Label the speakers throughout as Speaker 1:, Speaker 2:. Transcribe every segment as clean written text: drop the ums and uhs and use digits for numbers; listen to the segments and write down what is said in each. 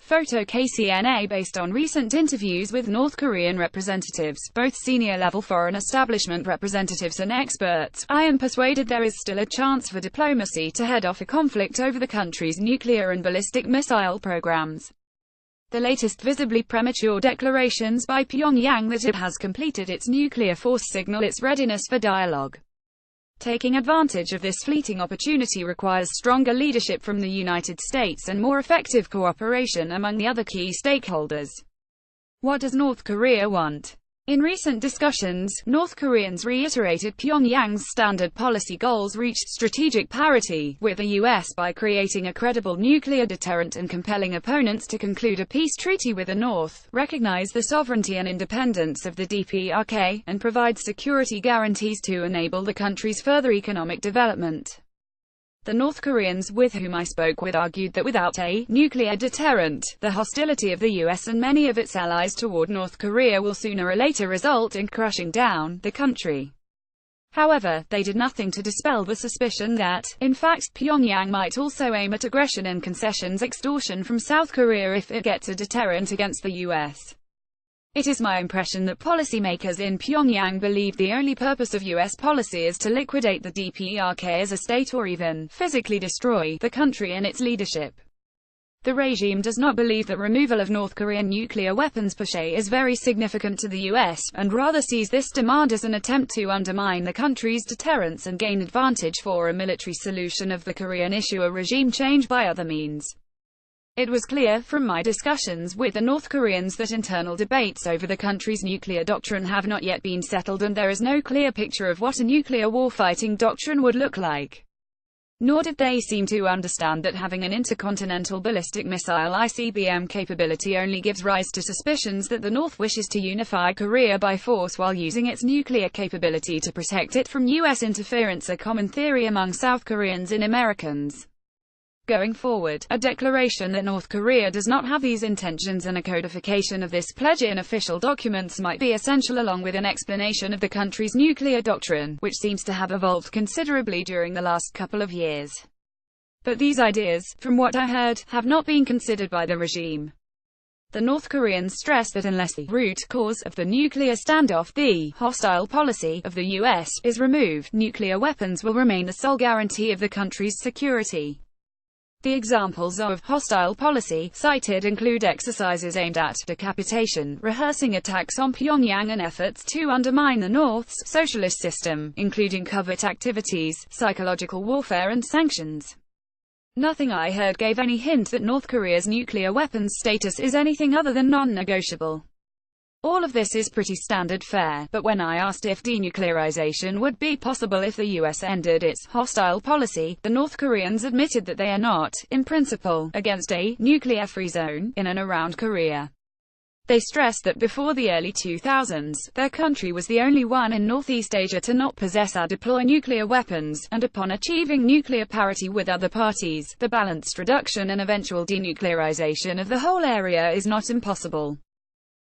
Speaker 1: Photo KCNA. Based on recent interviews with North Korean representatives, both senior-level foreign establishment representatives and experts, I am persuaded there is still a chance for diplomacy to head off a conflict over the country's nuclear and ballistic missile programs. The latest visibly premature declarations by Pyongyang that it has completed its nuclear force signal its readiness for dialogue. Taking advantage of this fleeting opportunity requires stronger leadership from the United States and more effective cooperation among the other key stakeholders. What does North Korea want? In recent discussions, North Koreans reiterated Pyongyang's standard policy goals: reached strategic parity with the U.S. by creating a credible nuclear deterrent and compelling opponents to conclude a peace treaty with the North, recognize the sovereignty and independence of the DPRK, and provide security guarantees to enable the country's further economic development. The North Koreans with whom I spoke with argued that without a nuclear deterrent, the hostility of the US and many of its allies toward North Korea will sooner or later result in crushing down the country. However, they did nothing to dispel the suspicion that, in fact, Pyongyang might also aim at aggression and concessions extortion from South Korea if it gets a deterrent against the US. It is my impression that policymakers in Pyongyang believe the only purpose of U.S. policy is to liquidate the DPRK as a state or even physically destroy the country and its leadership. The regime does not believe that removal of North Korean nuclear weapons per se is very significant to the U.S., and rather sees this demand as an attempt to undermine the country's deterrence and gain advantage for a military solution of the Korean issue, a regime change by other means. It was clear from my discussions with the North Koreans that internal debates over the country's nuclear doctrine have not yet been settled, and there is no clear picture of what a nuclear warfighting doctrine would look like. Nor did they seem to understand that having an intercontinental ballistic missile ICBM capability only gives rise to suspicions that the North wishes to unify Korea by force while using its nuclear capability to protect it from U.S. interference, a common theory among South Koreans and Americans. Going forward, a declaration that North Korea does not have these intentions and a codification of this pledge in official documents might be essential, along with an explanation of the country's nuclear doctrine, which seems to have evolved considerably during the last couple of years. But these ideas, from what I heard, have not been considered by the regime. The North Koreans stress that unless the root cause of the nuclear standoff, the hostile policy of the U.S., is removed, nuclear weapons will remain the sole guarantee of the country's security. The examples of hostile policy cited include exercises aimed at decapitation, rehearsing attacks on Pyongyang, and efforts to undermine the North's socialist system, including covert activities, psychological warfare and sanctions. Nothing I heard gave any hint that North Korea's nuclear weapons status is anything other than non-negotiable. All of this is pretty standard fare, but when I asked if denuclearization would be possible if the U.S. ended its hostile policy, the North Koreans admitted that they are not, in principle, against a nuclear-free zone in and around Korea. They stressed that before the early 2000s, their country was the only one in Northeast Asia to not possess or deploy nuclear weapons, and upon achieving nuclear parity with other parties, the balanced reduction and eventual denuclearization of the whole area is not impossible.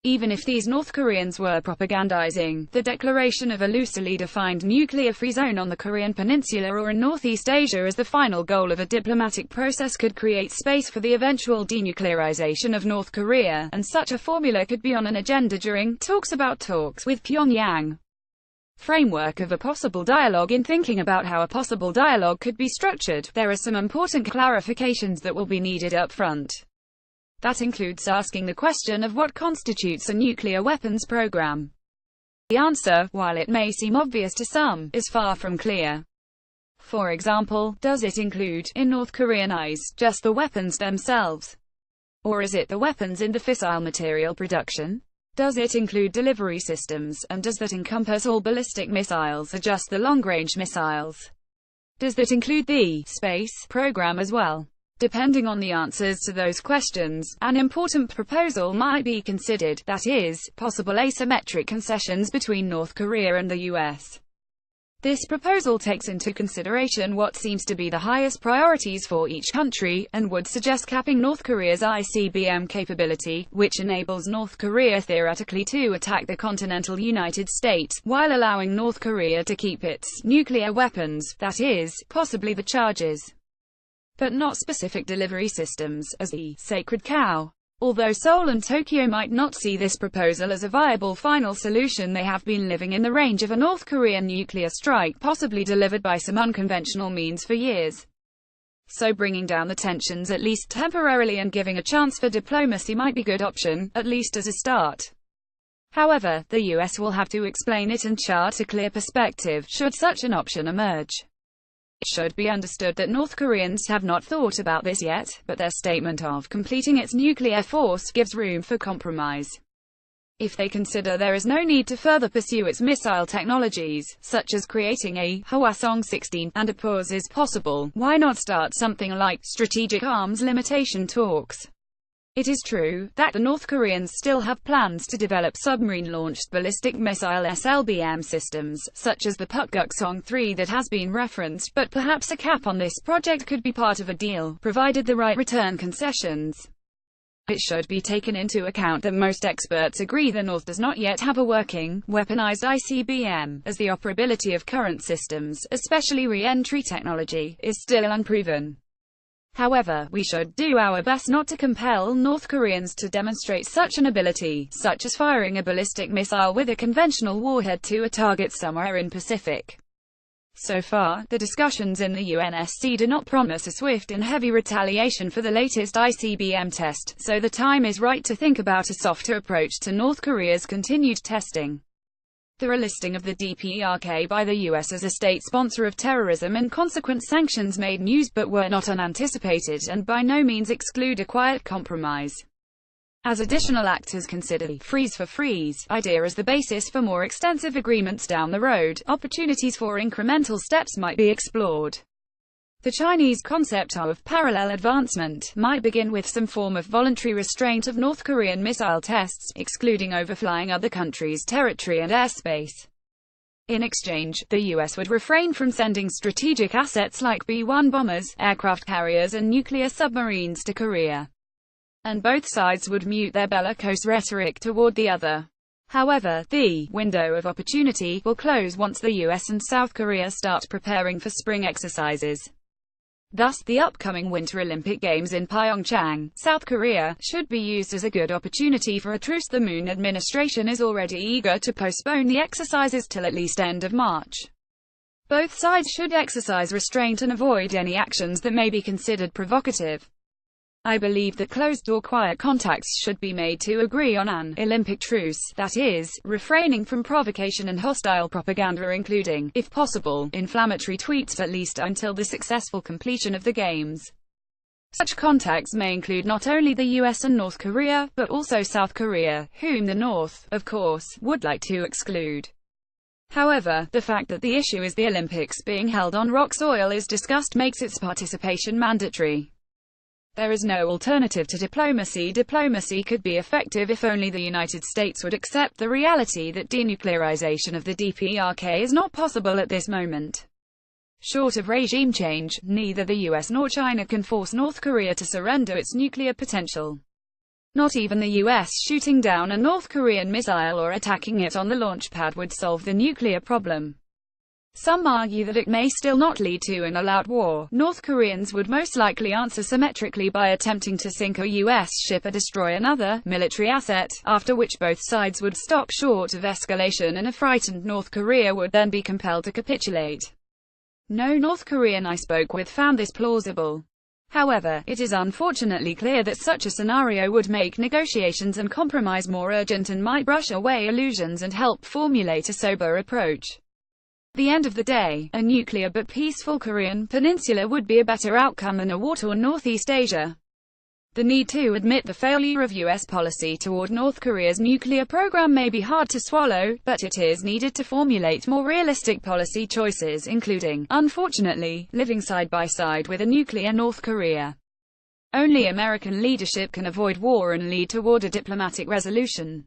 Speaker 1: Even if these North Koreans were propagandizing the declaration of a loosely defined nuclear-free zone on the Korean peninsula or in Northeast Asia as the final goal of a diplomatic process, could create space for the eventual denuclearization of North Korea, and such a formula could be on an agenda during talks with Pyongyang. Framework of a possible dialogue. In thinking about how a possible dialogue could be structured, there are some important clarifications that will be needed up front. That includes asking the question of what constitutes a nuclear weapons program. The answer, while it may seem obvious to some, is far from clear. For example, does it include, in North Korean eyes, just the weapons themselves? Or is it the weapons in the fissile material production? Does it include delivery systems, and does that encompass all ballistic missiles or just the long-range missiles? Does that include the space program as well? Depending on the answers to those questions, an important proposal might be considered, that is, possible asymmetric concessions between North Korea and the U.S. This proposal takes into consideration what seems to be the highest priorities for each country, and would suggest capping North Korea's ICBM capability, which enables North Korea theoretically to attack the continental United States, while allowing North Korea to keep its nuclear weapons, that is, possibly the charges, but not specific delivery systems, as the sacred cow. Although Seoul and Tokyo might not see this proposal as a viable final solution, they have been living in the range of a North Korean nuclear strike, possibly delivered by some unconventional means, for years. So bringing down the tensions at least temporarily and giving a chance for diplomacy might be a good option, at least as a start. However, the US will have to explain it and chart a clear perspective, should such an option emerge. It should be understood that North Koreans have not thought about this yet, but their statement of completing its nuclear force gives room for compromise. If they consider there is no need to further pursue its missile technologies, such as creating a Hwasong-16, and a pause is possible, why not start something like strategic arms limitation talks? It is true that the North Koreans still have plans to develop submarine-launched ballistic missile SLBM systems, such as the Pukguk-song 3 that has been referenced, but perhaps a cap on this project could be part of a deal, provided the right return concessions. It should be taken into account that most experts agree the North does not yet have a working, weaponized ICBM, as the operability of current systems, especially re-entry technology, is still unproven. However, we should do our best not to compel North Koreans to demonstrate such an ability, such as firing a ballistic missile with a conventional warhead to a target somewhere in Pacific. So far, the discussions in the UNSC do not promise a swift and heavy retaliation for the latest ICBM test, so the time is right to think about a softer approach to North Korea's continued testing. The relisting of the DPRK by the US as a state sponsor of terrorism and consequent sanctions made news but were not unanticipated and by no means exclude a quiet compromise. As additional actors consider the freeze for freeze idea as the basis for more extensive agreements down the road, opportunities for incremental steps might be explored. The Chinese concept of parallel advancement might begin with some form of voluntary restraint of North Korean missile tests, excluding overflying other countries' territory and airspace. In exchange, the US would refrain from sending strategic assets like B-1 bombers, aircraft carriers and nuclear submarines to Korea. And both sides would mute their bellicose rhetoric toward the other. However, the window of opportunity will close once the US and South Korea start preparing for spring exercises. Thus, the upcoming Winter Olympic Games in Pyeongchang, South Korea, should be used as a good opportunity for a truce. The Moon administration is already eager to postpone the exercises till at least end of March. Both sides should exercise restraint and avoid any actions that may be considered provocative. I believe that closed-door quiet contacts should be made to agree on an Olympic truce, that is, refraining from provocation and hostile propaganda including, if possible, inflammatory tweets at least until the successful completion of the Games. Such contacts may include not only the US and North Korea, but also South Korea, whom the North, of course, would like to exclude. However, the fact that the issue is the Olympics being held on rock soil is discussed makes its participation mandatory. There is no alternative to diplomacy. Diplomacy could be effective if only the United States would accept the reality that denuclearization of the DPRK is not possible at this moment. Short of regime change, neither the US nor China can force North Korea to surrender its nuclear potential. Not even the US shooting down a North Korean missile or attacking it on the launch pad would solve the nuclear problem. Some argue that it may still not lead to an all-out war. North Koreans would most likely answer symmetrically by attempting to sink a US ship or destroy another military asset, after which both sides would stop short of escalation and a frightened North Korea would then be compelled to capitulate. No North Korean I spoke with found this plausible. However, it is unfortunately clear that such a scenario would make negotiations and compromise more urgent and might brush away illusions and help formulate a sober approach. At the end of the day, a nuclear but peaceful Korean peninsula would be a better outcome than a war-torn Northeast Asia. The need to admit the failure of US policy toward North Korea's nuclear program may be hard to swallow, but it is needed to formulate more realistic policy choices including, unfortunately, living side by side with a nuclear North Korea. Only American leadership can avoid war and lead toward a diplomatic resolution.